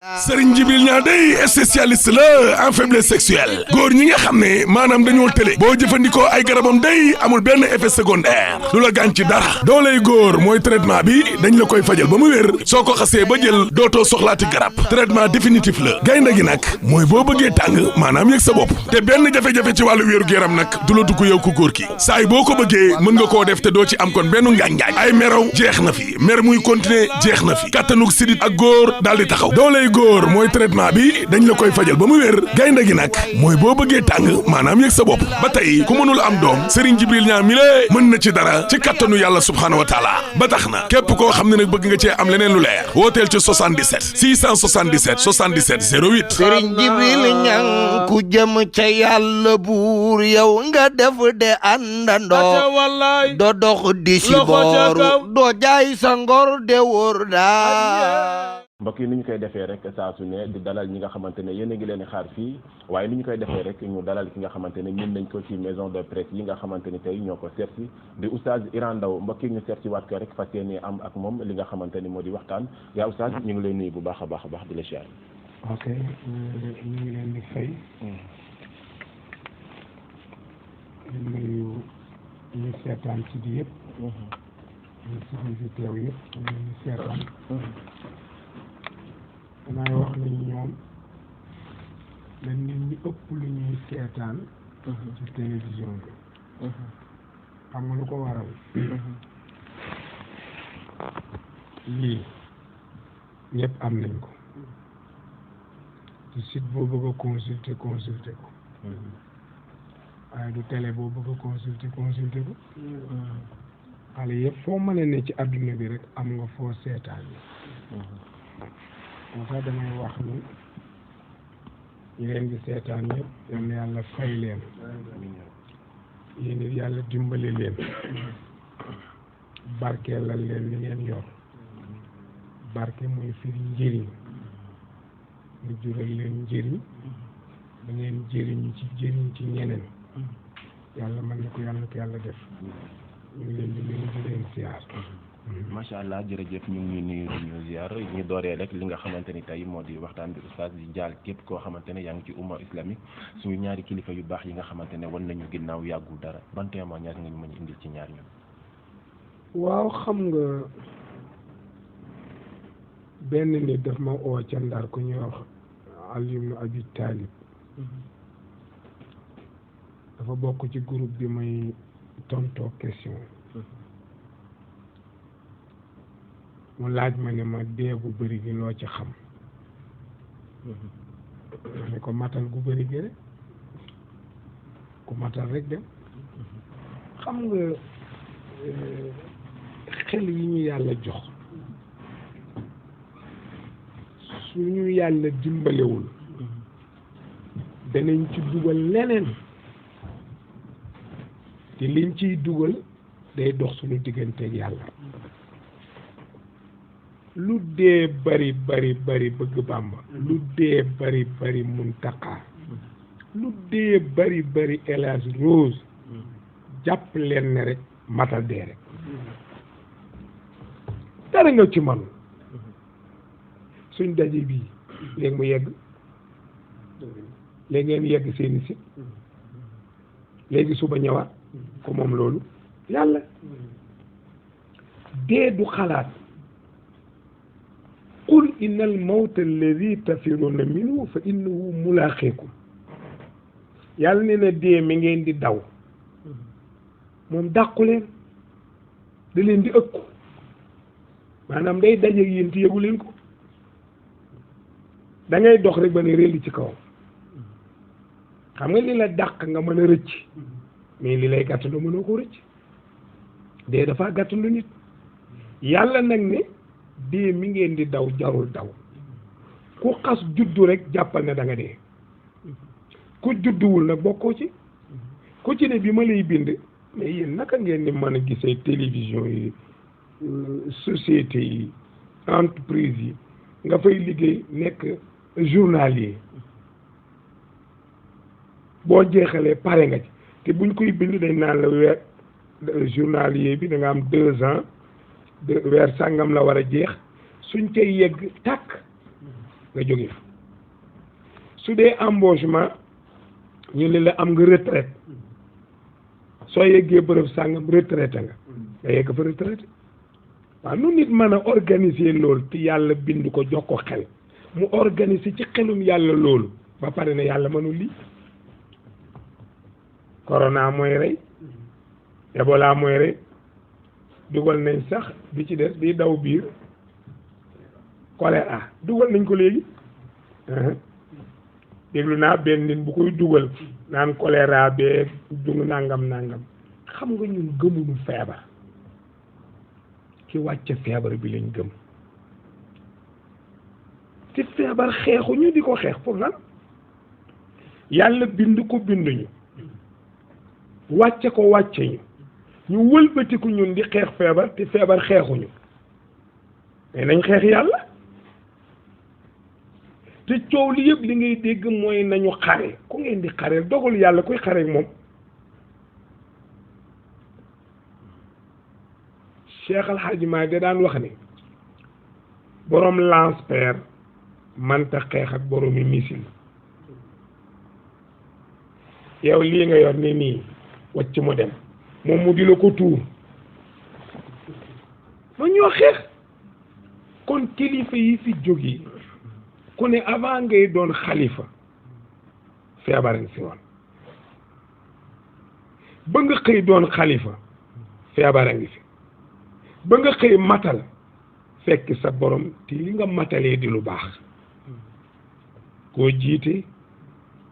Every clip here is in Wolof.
Serigne Djibril Niang day spécialiste la en faiblesse sexuelle góor ñi nga xam ne maanaam dañoo tële boo jëfandikoo ay garabam day amul benn effet secondaire du la gaañ ci dara dooley góor mooy traitement bi dañ la koy fajal ba mu wér soo ko xasee ba jël dootoo soxlaati garab traitement définitif la gaynde gi nag mooy boo bëggee tàng maanaam yëg sa bopp te benn jafe-jafe ci wàllu wéeru yaram nag du la dugg yow ku góor ki saa yi boo ko bëggee mën nga koo def te doo ci am kon benn ngaañ-ngaañ ay meraw jeex na fi mer muy continuer jeex na fi kattanug sidit ak góor daal di taxaw dooley góor mooy traitement bi dañ la koy fajal ba mu wér gaynde gi nag mooy boo bëggee tàng maanaam yëg sa bopp ba tey ku mënul am doom Serigne Djibril Niang mi lée mën na ci dara ci kattanu yàlla subhaanahu wa taala ba tax na képp koo xam ne nag bëgg nga cee am leneen lu leer wooteel ci 77 677 77 08 Serigne Djibril Niang ku jëm ca yàlla buur yow nga def de àndandoo do dox di si booru doo jaay sa ngor de wóor daa mbokk yi ni ñu koy defee rek saa su ne di dalal ñi nga xamante ne yéen a ngi leen di xaar fii waaye ni ñu koy defee rek ñu dalal ki nga xamante ne ñun nañ ko ci maison de presse yi nga xamante ni tey ñoo ko seet si di oustaz Iran Ndao mbokk yi ñu seet si waat ko rek fas yéene am ak moom li nga xamante ni moo di waxtaan yaa oustaz ñu ngi leen nuyu bu baax a baax di la siyaar. ok ñu ngi leen di fay. di nuyu ñu seetaan ci di yëpp. ñu si teew yëpp ñu seetaan. damay wax ni ñoom dañ nit ñi ëpp lu ñuy seetaan ci télévision bi xam nga lu ko waral lii ñëpp am nañ ko ci site boo bëgg a consulter ko waaye du télé boo bëgg a consulter ko xale yëpp foo mën a ne ci adduna bi rek am nga foo seetaan moo tax damay wax ni ñu leen di seetaan yëpp yal na yàlla fay leen yéen it yàlla dimbali leen barkeelal leen li ngeen yor barke muy firi njëriñ mu jural leen njëriñ da ngeen jëriñu ci jëriñ ci ñeneen yàlla mën na ko yàlla def ñu ngi leen di nuyu di leen siyaar. macha allah jërëjëf ñu ngi nuyu di ñu ziar ñu dooree rek li nga xamante ni tey moo di waxtaan bi oustaz di jaal képp koo xamante ne yaa ngi ci umma islamique suñu ñaari kilifa yu baax yi nga xamante ne wan nañu ginnaaw yàggul dara ban témoignage nga ñu mën a indil ci ñaar ñoom. waaw xam nga benn nit daf ma oo ca Ndar ku ñuy wax Ali ibn Abi Talib dafa bokk ci groupe bi may tontoo question. mu laaj ma ne ma dee gu bëri gi loo ci xam ma ne ko matal gu bëri gi rek ku matal rek dem xam nga xel yi ñu yàlla jox suñu yàlla dimbalewul danañ ci dugal leneen te liñ ciy dugal day dox suñu digganteeg yàlla lu dee bari bëgg Bàmba lu dee bari Muntaqa lu dee bari El Hadj Rose jàpp leen ne rek matal dee rek dara nga ci man suñ daje bii léegi mu yegg léegi ngeen yegg seeni si léegi suba ñëwaat ko moom loolu yàlla dee du xalaat qul inna al mawta alladi tafiruna minhu fa innahu mulaaqikum yàlla ne na dee mi ngeen di daw moom dàqu leen da leen di ëkku maanaam day daje ak yéen te yëgu leen ko da ngay dox rek ba ne réeli ci kawam xam nga li la dàq nga mën a rëcc mais li lay gàttandu mënoo ko rëcc dee dafa gàttandu nit yàlla nag ne dee mi ngeen di daw jarul daw ku xas juddu rek jàppal ne da nga dee ku judduwul nag bokkoo ci ku ci ne bi ma lay bind mais yéen naka ngeen ni mën a gisee télévision yi société yi entreprise yi nga fay liggéey nekk journalier boo jeexalee pare nga ci te buñ koy bind dañ naan la weer journalier bi da nga am 2 ans weer sàngam la war a jeex suñ cay yegg tàkk nga jóge fa su dee embauchement ñu ne la am nga retraite soo yeggee bërëb sàngam retraité nga yegg fa retraité waaw nu nit mën a organiser loolu te yàlla bind ko jox ko xel mu organiser ci xelum yàlla loolu ba pare ne yàlla mënul lii corona mooy rey Ebola mooy rey dugal nañ sax bi ci des bi daw biir choléra dugal nañ ko léegi déglu naa benn nit bu koy dugal naan choléra bee dungu nangam xam nga ñun gëmuñu feebar ki wàcce feebar bi lañ gëm te feebar xeexuñu di ko xeex pour lan yàlla bind ko binduñu wàcce ko wàcce ñu wëlbatiku ñun di xeex feebar te feebar xeexuñu mais nañ xeex yàlla te coow li yëpp li ngay dégg mooy nañu xare ku ngeen di xareel dogal yàlla kuy xare ak moom Cheikh Al Hadji Malick da daan wax ni borom lance-pierre manta xeex ak boromi missile yow lii nga yor ni nii wacc mu dem moom mu di la ko tuur ma ñoo xeex kon kilifa yi fi jógee ku ne avant ngay doon xalifa feebar nga fi woon ba nga xëy doon xalifa feebar a ngi fi ba nga xëy matal fekk sa borom te li nga matalee di lu baax koo jiite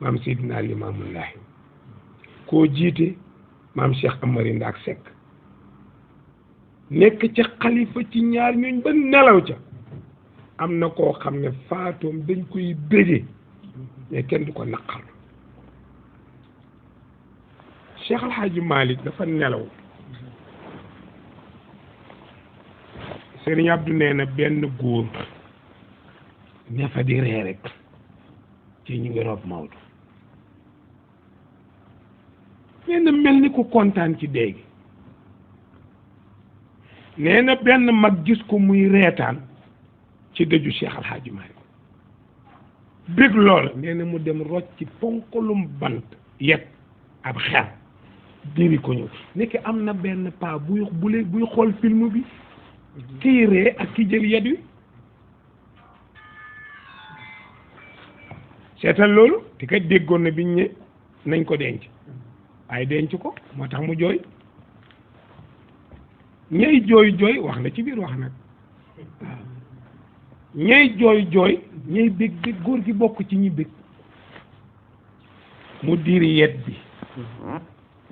maam Seydina Limaamullaahi koo jiite maam Cheikh Amari Ndaak Seck nekk ca xalifa ci ñaar ñooñ ba nelaw ca am na koo xam ne faatoom dañ koy béje mais kenn du ko naqarlu Cheikh Al Hadji Malick dafa nelaw Serigne Abdou nee na benn góor ne fa di ree rek ci ñu ngi rob Maodo nee na mel ni ku kontaan ci dee gi nee na benn mag gis ko muy reetaan ci dëju Cheikh Al Hadji Malick bég loola nee na mu dem rocc ci ponkalum bant yet ab xel diri ko ñëw nekk am na benn paa buy xool film bi kii ree ak ki jël yet wi seetal loolu te kat déggoon na biñ ne nañ ko denc waaye denc ko moo tax mu jooy ñay jooy wax na ci biir wax nag waaw ñay jooy ñay bég góor gi bokk ci ñi bég mu diri yet bi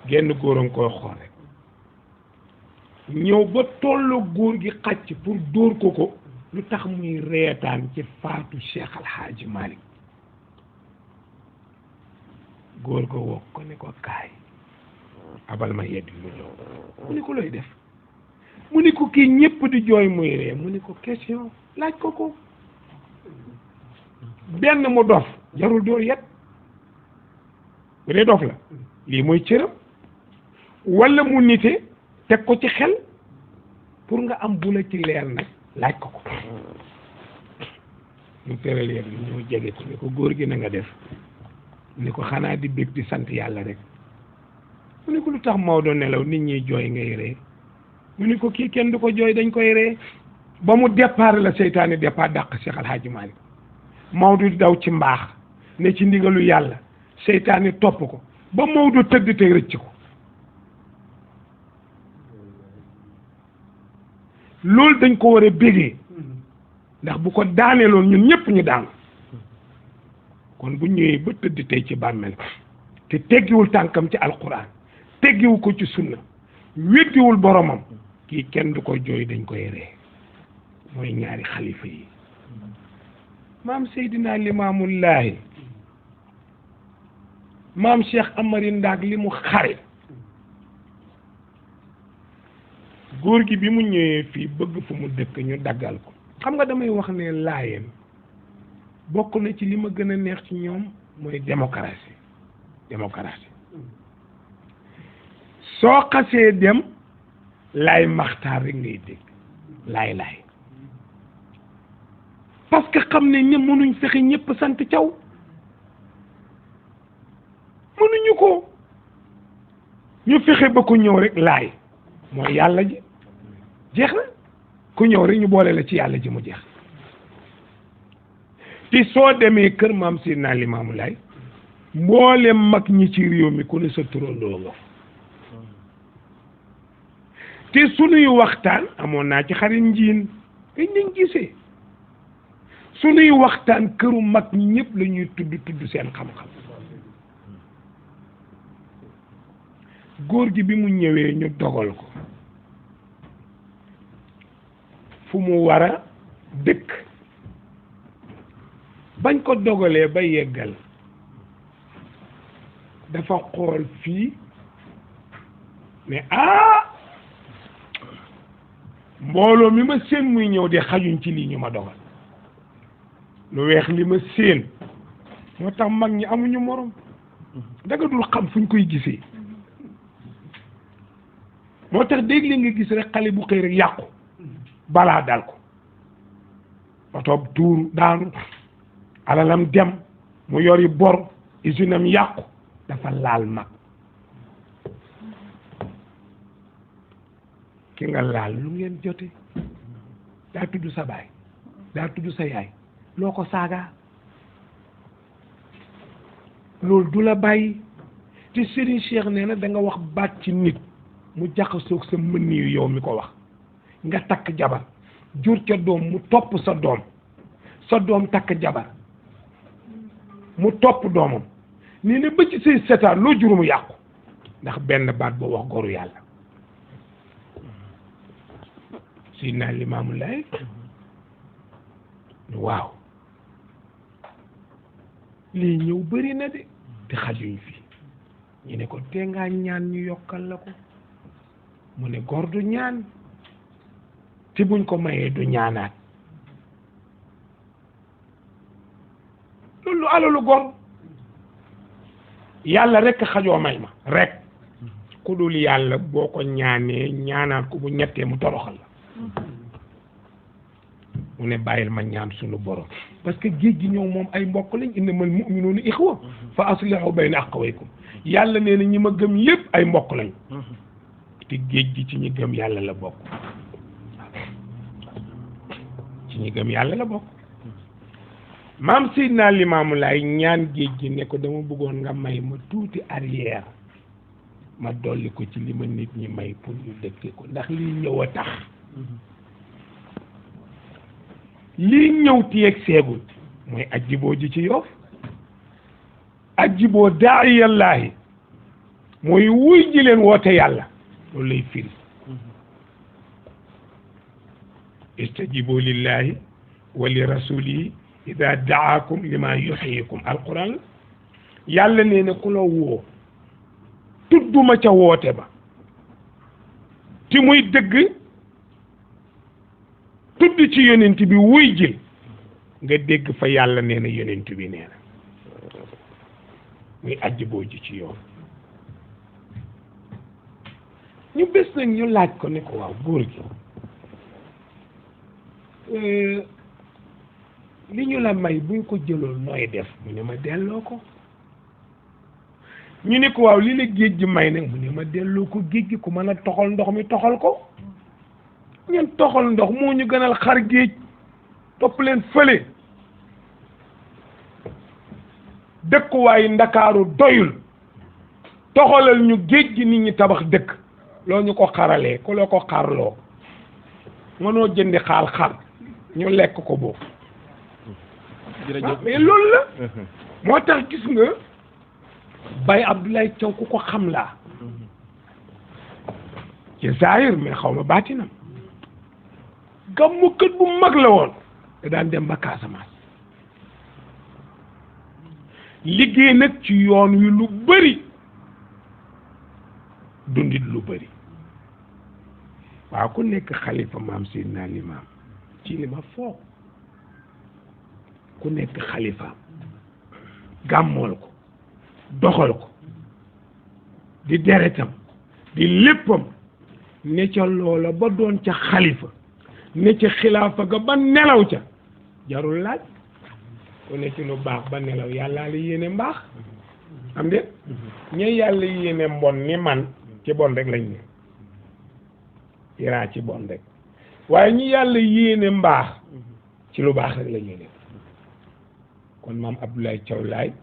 genn góor a nga koy xool rek ñëw ba tollu góor gi xàcc pour dóor ko lu tax muy reetaan ci faatu Cheikh Al Hadji Malick góor ko wokk ko ne ko kaay abal ma yedd mu ñëw mu ne ko looy def mu ne ko kii ñépp di jooy muy ree mu ne ko question laaj ko benn mu dof jarul dóor yet bu dee dof la lii mooy cëram walla mu nite teg ko ci xel pour nga am bu la ci leer nag laaj ko mu tëral yet bi ñëw jege ko ne ko góor gi na nga def ni ko xanaa di bég di sant yàlla rek mu ne ko lu tax Maodo nelaw nit ñi jooy ngay ree mu ne ko kii kenn du ko jooy dañ koy ree ba mu départ la seytaane départ dàq Cheikh Al Hadji Malick Maodo di daw ci mbaax ne ci ndigalu yàlla seytaane topp ko ba Maodo tëdd te rëcc ko loolu dañ ko war a bégee ndax bu ko daaneeloon ñun ñëpp ñu daan kon bu ñëwee ba tëdd tey ci bàmmeel te teggiwul tànkam ci alquran teggiwu ko ci sunna weddiwul boromam kii kenn du ko jooy dañ koy ree mooy ñaari xalifa yi maam Seydina Limaamullaahi maam Cheikh Amari Ndaak li mu xare góor gi bi mu ñëwee fii bëgg fu mu dëkk ñu daggal ko xam nga damay wax ne laayeen bokk na ci li ma gën a neex ci ñoom mooy démocratie soo xasee dem laay maxtaar rek ngay dégg laay parce que xam ne ñi mënuñ fexe ñëpp sant Thiaw mënuñu ko ñu fexe ba ku ñëw rek laay mooy yàlla ji jeex na ku ñëw rek ñu boole la ci yàlla ji mu jeex te soo demee kër maam Seydina Limaamu Laay mboolem mag ñi ci réew mi ku ne sa turandoo nga te sunuy waxtaan amoon naa ci xarit njiin ay nañ gisee sunuy waxtaan këru mag ñi ñëpp la ñuy tudd seen xam-xam góor gi bi mu ñëwee ñu dogal ko fu mu war a dëkk bañ ko dogalee ba yeggal dafa xool fii mais mbooloo mi ma séen muy ñëw de xajuñ ci lii ñu ma dogal lu weex li ma séen moo tax mag ñi amuñu morom danga dul xam fuñ koy gisee moo tax dégg li nga gis rek xale bu xëy rek yàqu balaa dal ko oto tuuru daanu alalam dem mu yori bor usine am yàqu dafa laal mag ki nga laal lu ngeen jote daa tudd sa baay daa tudd sa yaay loo ko saaga loolu du la bàyyi te Serigne Cheikh nee na da nga wax baat ci nit mu jaxasoog sa mën yu yow mi ko wax nga takk jabar jur ca doom mu topp sa doom takk jabar mu topp doomam nii ne ba ci say setaan loo jur mu yàqu ndax benn baat boo wax goru yàlla Seydina Limaamu Laay waaw lii ñëw bëri na de te xajuñ fi ñu ne ko te ngaa ñaan ñu yokkal la ko mu ne góor du ñaan te buñ ko mayee du ñaanaat loolu alalu góor yàlla rekk xajoo may ma rekk ku dul yàlla boo ko ñaanee ñaanaat ko bu ñettee mu toroxal la mu ne bàyyil ma ñaan sunu borom parce que géej gi ñëw moom ay mbokk lañ innamal mu'minuuna ixwa fa aslihu bayna axawaykum yàlla nee na ñi ma gëm lépp ay mbokk lañ te géej gi ci ñi gëm yàlla la bokk ci ñi gëm yàlla la bokk maam Seydina Limaamu Laay ñaan géej gi ne ko dama bëggoon nga may ma tuuti arrière ma dolli ko ci li ma nit ñi may pour ñu dëkke ko ndax lii ñëw a tax lii ñëw tiyeeg seegul mooy ajjiboo ji ci Yoff ajjiboo daa'iyallaahi mooy wuy ji leen woote yàlla loolu lay firi istajibu lillahi wa li rasulihi ida daakum lima yuhyikum alquran la yàlla nee na ku la woo tudduma ca woote ba ti muy dëgg tudd ci yonent bi wuy jil nga dégg fa yàlla nee na yonent bi nee na muy ajjiboo ji ci yoon ñu bés nag ñu laaj ko ne ko waaw góor gi li ñu la may buñ ko jëloon nooy def mu ne ma delloo ko ñu ne ko waaw li la géej gi may nag mu ne ma delloo ko géej gi ku mën a toxal ndox mi toxal ko ñun toxal ndox moo ñu gënal xar géej topp leen fële dëkkuwaayu Ndakaaru doyul toxalal ñu géej gi nit ñi tabax dëkk loo ñu ko xaralee ku loo ko xarloo mënoo jëndi xar ñu lekk ko boobu mais loolu la moo tax gis nga Baye Abdoulaye Thiaw ku ko xam laa ci zahir mais xaw ma baatinam gàmmukat bu mag la woon da daan dem ba Casamance liggéey nag ci yoon wi lu bëri dundit lu bëri waaw ku nekk xalifa maam Seydina Limaam ci li ma foog ku nekk xalifaam gàmmool ko doxal ko di deretam di léppam ne ca loola ba doon ca xalifa ne ca xilaafa ga ba nelaw ca jarul laaj ku ne ci lu baax ba nelaw yàllaa la yéene mbaax am de ñe yàlla yéene mbon ni man ci bon rek lañ ne Iran ci bon rek waaye ñi yàlla yéene mbaax ci lu baax rek la yéene kon maam Abdoulaye Thiaw Laye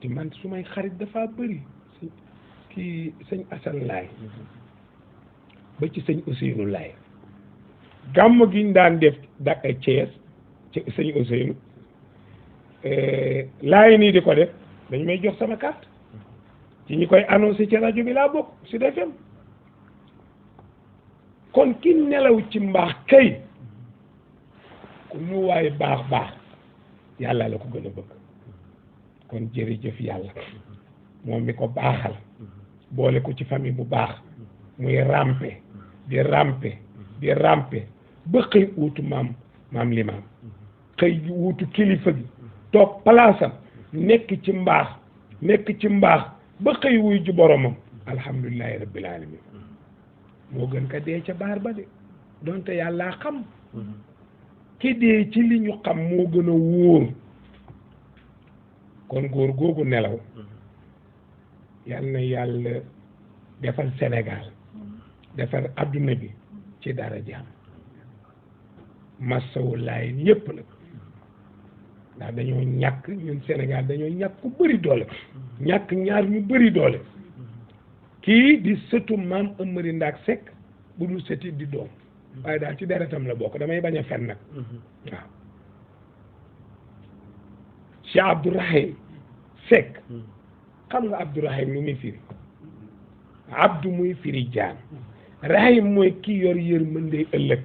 te man su may xarit dafa bëri kii sëñ Assane Laye ba ci sëñ Ousseynou Laye gàmm gi ñu daan def Thiès ci sëñ Ousseynou Laye nii di ko def dañ may jox sama carte ci ñi koy annoncé ci rajo bi laa bokk Sud FM kon ki nelaw ci mbaax kay ku ñu waaye baax yàlla la ko gën a bëgg kon jërëjëf yàlla moom mi ko baaxal boole ko ci famille bu baax muy rampe di rampe ba xëy wuutu maam limaam xëy wuutu kilifa gi toog palaasam nekk ci mbaax ba xëy wuy ji boromam alhamdulillahi rabbil alamin moo gën ka dee ca baar ba de donte yàlla xam ki dee ci li ñu xam moo gën a wóor kon góor googu nelaw yal na yàlla defal Sénégal defal adduna bi ci dara jaam massawu laay yépp nag ndax dañoo ñàkk ñun Sénégal dañoo ñàkk ku bëri doole ñàkk ñaar ñu bëri doole kii di sëtu maam Amari Ndaak Seck bu dul sëti di doom waaye daal ci deretam la bokk damay bañ a fen nag waaw Cheikh Abdourahim Seck xam nga Abdourahim lu muy firi abdu muy firi jaam rahim mooy ki yor yërmande ëllëg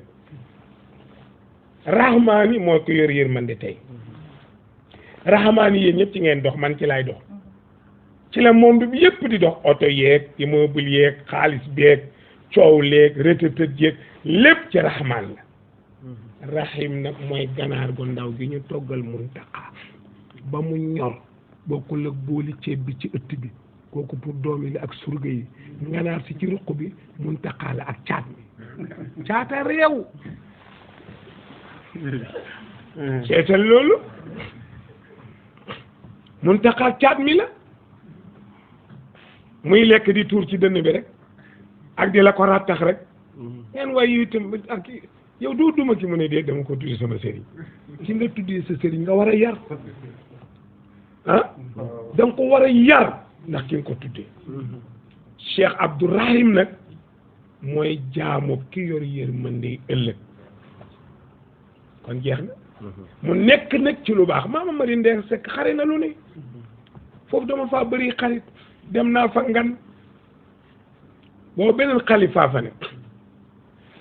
rahmaani mooy ko yor yërmande tey rahmaani yéen ñëpp ci ngeen dox man ci lay dox ci la monde bi yëpp di dox oto yeeg immeuble yeeg xaalis beeg coow leeg retraite yeeg lépp ci rahmaan la rahim nag mooy ganaar gu ndaw gi ñu toggal Muntaqa ba mu ñor bokkul ak booli ceeb bi ci ëtt bi kooku pour doom yi la ak surga yi ganaar si ci ruq bi Muntaqa la ak caat mi caata réew seetal loolu Muntaqa ak caat mi la muy lekk di tuur ci dënn bi rek ak di la ko rattax rek ngeen waaye yow itam ak yow doo duma ki mu ne dee dama ko tuddi sama sëriñ ci nga tuddee sa sëriñ nga war a yar ah da nga ko war a yar ndax ki nga ko tuddee Cheikh Abdourahim nag mooy jaamu ki yor yërmande ëllëg kon jeex na mu nekk nag ci lu baax maama Mari Ndaak Seck xare na lu ne foofu dama faa bëri xarit dem naa fa ngan boobu beneen xalifa fa ne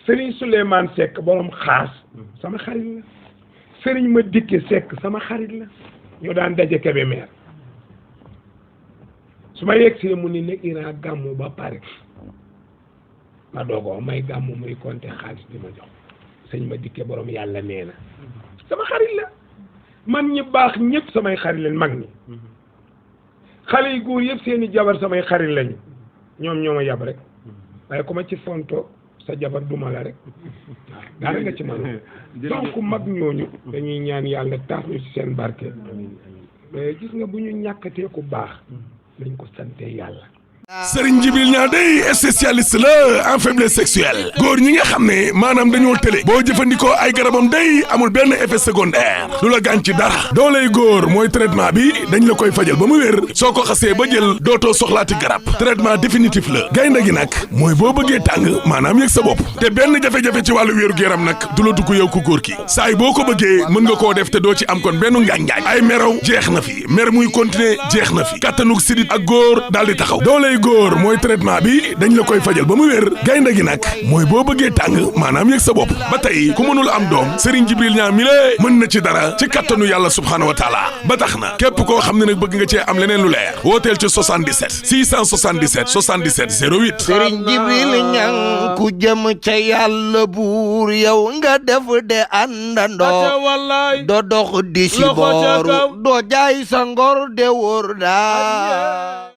Serigne Souleymane Seck borom xaas sama xarit la Serigne ma dikke Seck sama xarit la ñu daan daje Kébémer su ma yegg si mu ni ne Iran gàmmu ba pare ma doogoo may gàmmu muy compter xaalis di ma jox sëñ ma dikke borom yàlla nee na sama xarit la man ñi baax ñëpp samay xarit lañ mag ñi xale yu góor yëpp seeni jabar samay xarit lañu ñoom ñoo ma yab rek waaye ku ma ci fonto sa jabar duma la rek waaw daara nga ci man donc mag ñooñu dañuy ñaan yàlla taas ñu ci seen barke gis nga bu ñu ñàkkatee ku baax lañ ko sante yàlla Serigne Djibril Niang day spécialiste la en faiblesse sexuelle góor ñi nga xam ne maanaam dañoo tële boo jëfandikoo ay garabam day amul benn effet secondaire du la gaañ ci dara dooley góor mooy traitement bi dañ la koy fajal ba mu wér soo ko xasee ba jël dootoo soxlaati garab traitement définitif la gaynde gi nag mooy boo bëggee tàng maanaam yëg sa bopp te benn jafe-jafe ci wàllu wéeru yaram nag du la dugg yow ku góor ki saay boo ko bëggee mën nga koo def te doo ci am kon benn ngaañ-ngaañ ay meraw jeex na fi mer muy continuer jeex na fi kattanug sidit ak góor daal di taxaw dooley góor mooy traitement bi dañ la koy fajal ba mu wér gaynde gi nag mooy boo bëggee tàng maanaam yëg sa bopp ba tey ku mënul am doom Serigne Djibril Niang mi lée mën na ci dara ci kattanu yàlla subhaanahu wa taala ba tax na képp koo xam ne nag bëgg nga cee am leneen lu leer wooteel ci 77 677 77 08 Serigne Djibril Niang ku jëm ca yàlla buur yow nga def de àndandoo doo dox di si booru doo jaay sa ngor de wóor daa